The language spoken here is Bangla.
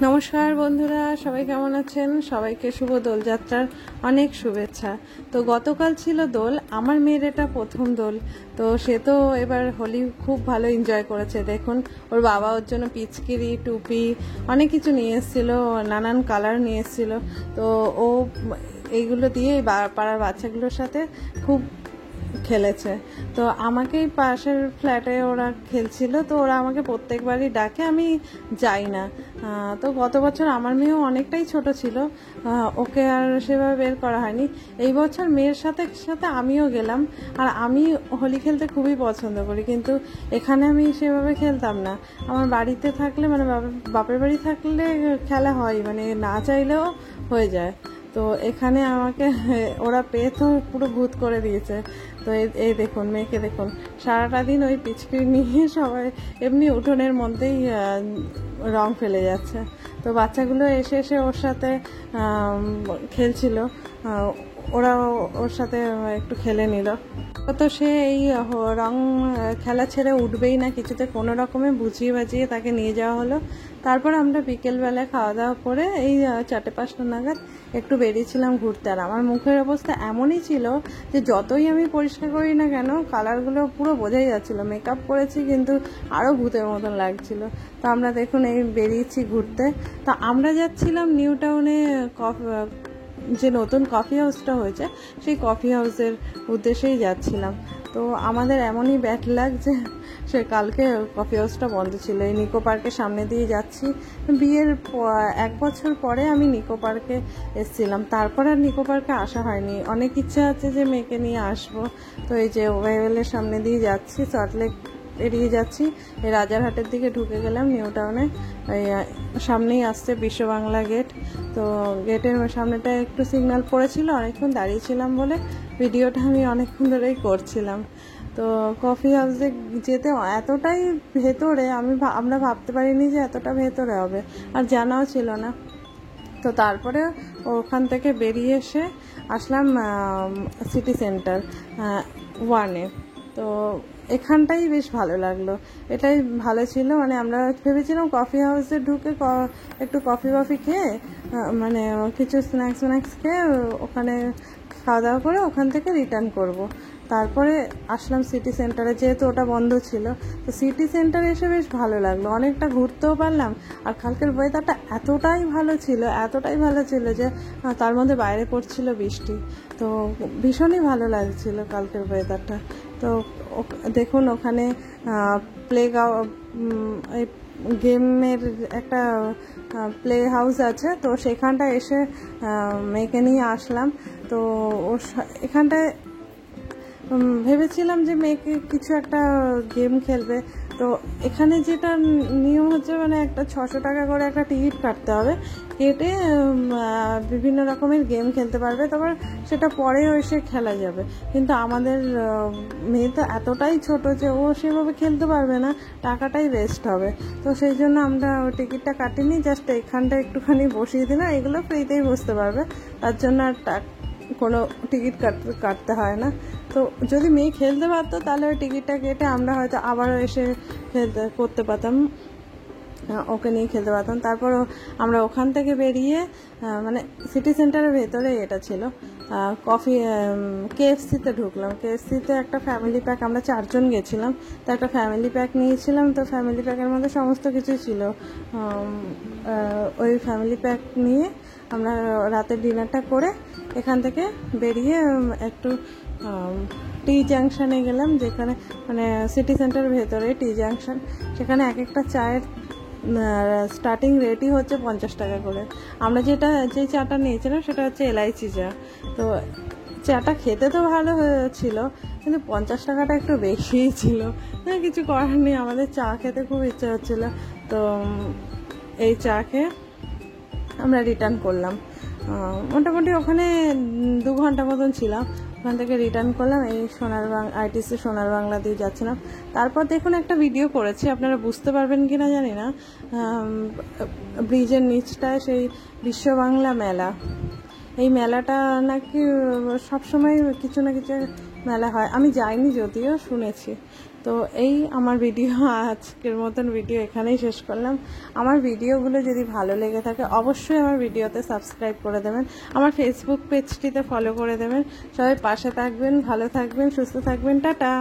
নমস্কার বন্ধুরা, সবাই কেমন আছেন? সবাইকে শুভ দোলযাত্রার অনেক শুভেচ্ছা। তো গতকাল ছিল দোল, আমার মেয়ের এটা প্রথম দোল। তো সে তো এবার হোলি খুব ভালো এনজয় করেছে। দেখুন, ওর বাবা ওর জন্য পিচকিরি, টুপি অনেক কিছু নিয়ে এসেছিলো, নানান কালার নিয়ে এসেছিলো। তো ও এইগুলো দিয়ে পাড়ার বাচ্চাগুলোর সাথে খুব খেলেছে। তো আমাকেই পাশের ফ্ল্যাটে ওরা খেলছিল, তো ওরা আমাকে প্রত্যেকবারই ডাকে, আমি যাই না। তো গত বছর আমার মেয়েও অনেকটাই ছোট ছিল, ওকে আর সেভাবে বের করা হয়নি। এই বছর মেয়ের সাথে সাথে আমিও গেলাম। আর আমি হোলি খেলতে খুবই পছন্দ করি, কিন্তু এখানে আমি সেভাবে খেলতাম না। আমার বাড়িতে থাকলে, মানে বাপের বাড়ি থাকলে খেলা হয়, মানে না চাইলেও হয়ে যায়। তো এখানে আমাকে ওরা পেয়ে তো পুরো ভূত করে দিয়েছে। তো এই দেখুন, মেয়েকে দেখুন, সারাটা দিন ওই পিচকিরি নিয়ে সবাই এমনি উঠোনের মধ্যেই রং ফেলে যাচ্ছে। তো বাচ্চাগুলো এসে এসে ওর সাথে খেলছিল, ওরা ওর সাথে একটু খেলে নিল। তো সে এই রং খেলা ছেড়ে উঠবেই না কিছুতে, কোনো রকমে বুঝিয়ে বাজিয়ে তাকে নিয়ে যাওয়া হলো। তারপর আমরা বিকেলবেলায় খাওয়া দাওয়া করে এই 4-5টা নাগাদ একটু বেরিয়েছিলাম ঘুরতে। আর আমার মুখের অবস্থা এমনই ছিল যে যতই আমি পরিষ্কার করি না কেন, কালারগুলো পুরো বোঝাই যাচ্ছিলো। মেকআপ করেছি কিন্তু আরও ভূতের মতন লাগছিল। তো আমরা দেখুন এই বেরিয়েছি ঘুরতে। তো আমরা যাচ্ছিলাম নিউ টাউনে, যে নতুন কফি হাউসটা হয়েছে সেই কফি হাউসের উদ্দেশ্যেই যাচ্ছিলাম। তো আমাদের এমনই ব্যাড লাগ যে সে কালকে কফি হাউসটা বন্ধ ছিল। এই নিকো পার্কের সামনে দিয়ে যাচ্ছি। বিয়ের 1 বছর পরে আমি নিকো পার্কে এসেছিলাম, তারপর আর নিকো পার্কে আসা হয়নি। অনেক ইচ্ছা আছে যে মেয়েকে নিয়ে আসবো। তো এই যে ওয়েলের সামনে দিয়ে যাচ্ছি, সল্টলেক এড়িয়ে যাচ্ছি, এই রাজারহাটের দিকে ঢুকে গেলাম নিউ টাউনে। সামনেই আসছে বিশ্ব বাংলা গেট। তো গেটের সামনেটা একটু সিগন্যাল পড়েছিল, অনেকক্ষণ দাঁড়িয়েছিলাম বলে ভিডিওটা আমি অনেকক্ষণ ধরেই করছিলাম। তো কফি হাউসে যেতে এতটাই ভেতরে, আমরা ভাবতে পারিনি যে এতটা ভেতরে হবে, আর জানাও ছিল না। তো তারপরে ওখান থেকে বেরিয়ে এসে আসলাম সিটি সেন্টার 1-এ। তো এখানটাই বেশ ভালো লাগলো, এটাই ভালো ছিল। মানে আমরা ভেবেছিলাম কফি হাউসে ঢুকে একটু কফি খেয়ে, মানে কিছু স্ন্যাক্স খেয়ে ওখানে খাওয়া দাওয়া করে ওখান থেকে রিটার্ন করব। তারপরে আসলাম সিটি সেন্টারে, যেহেতু ওটা বন্ধ ছিল। তো সিটি সেন্টারে এসে বেশ ভালো লাগলো, অনেকটা ঘুরতেও পারলাম। আর কালকের ওয়েদারটা এতটাই ভালো ছিল যে তার মধ্যে বাইরে পড়ছিল বৃষ্টি। তো ভীষণই ভালো লাগছিল কালকের ওয়েদারটা। তো দেখুন, ওখানে গেমের একটা প্লে হাউস আছে, তো সেখানটা এসে মেয়েকে নিয়ে আসলাম। তো এখানটায় ভেবেছিলাম যে মেয়েকে কিছু একটা গেম খেলবে। তো এখানে যেটা নিয়ম হচ্ছে, মানে একটা 600 টাকা করে একটা টিকিট কাটতে হবে, কেটে বিভিন্ন রকমের গেম খেলতে পারবে। তারপর সেটা পরেও এসে খেলা যাবে। কিন্তু আমাদের মেয়ে তো এতটাই ছোট যে ও সেভাবে খেলতে পারবে না, টাকাটাই ওয়েস্ট হবে। তো সেই জন্য আমরা টিকিটটা কাটিনি, জাস্ট এখানটা একটুখানি বসিয়ে দিলাম। এগুলো ফ্রিতেই বসতে পারবে, তার জন্য আর কোনো টিকিট কাটতে হয় না। তো যদি মেয়ে খেলতে পারতো তাহলে ওই টিকিটটা কেটে আমরা হয়তো আবারও এসে করতে পারতাম, ওকে নিয়ে খেলতে পারতাম। তারপর আমরা ওখান থেকে বেরিয়ে, মানে সিটি সেন্টারের ভেতরে এটা ছিল, KFC-তে ঢুকলাম। KFC-তে একটা ফ্যামিলি প্যাক, আমরা 4 জন গেছিলাম, তো একটা ফ্যামিলি প্যাক নিয়েছিলাম। তো ফ্যামিলি প্যাকের মধ্যে সমস্ত কিছু ছিল। ওই ফ্যামিলি প্যাক নিয়ে আমরা রাতের ডিনারটা করে এখান থেকে বেরিয়ে একটু টি জাংশনে গেলাম, যেখানে মানে সিটি সেন্টারের ভেতরে টি জাংশন। সেখানে এক একটা চায়ের স্টার্টিং রেটই হচ্ছে 50 টাকা করে। আমরা যে চাটা নিয়েছিলাম সেটা হচ্ছে এলাইচি চা। তো চাটা খেতে তো ভালো হয়েছিল, কিন্তু 50 টাকাটা একটু বেশিই ছিল। কিছু করার নেই, আমাদের চা খেতে খুব ইচ্ছা হচ্ছিলো। তো এই চা খেয়ে আমরা রিটার্ন করলাম। মোটামুটি ওখানে 2 ঘন্টা মতন ছিলাম। ওখান থেকে রিটার্ন করলাম, এই ITC সোনার বাংলা দিয়ে যাচ্ছিলাম। তারপর দেখুন, একটা ভিডিও করেছি, আপনারা বুঝতে পারবেন কি না জানি না। ব্রিজের নিচটায় সেই বিশ্ব বাংলা মেলা, এই মেলাটা নাকি সবসময় কিছু না কিছু মেলা হয়। আমি যাইনি, যদিও শুনেছি। তো এই আমার ভিডিও, আজকের মতন ভিডিও এখানেই শেষ করলাম। আমার ভিডিওগুলো যদি ভালো লেগে থাকে অবশ্যই আমার ভিডিওতে সাবস্ক্রাইব করে দেবেন, আমার ফেসবুক পেজটিতে ফলো করে দেবেন। সবাই পাশে থাকবেন, ভালো থাকবেন, সুস্থ থাকবেন, টাটা।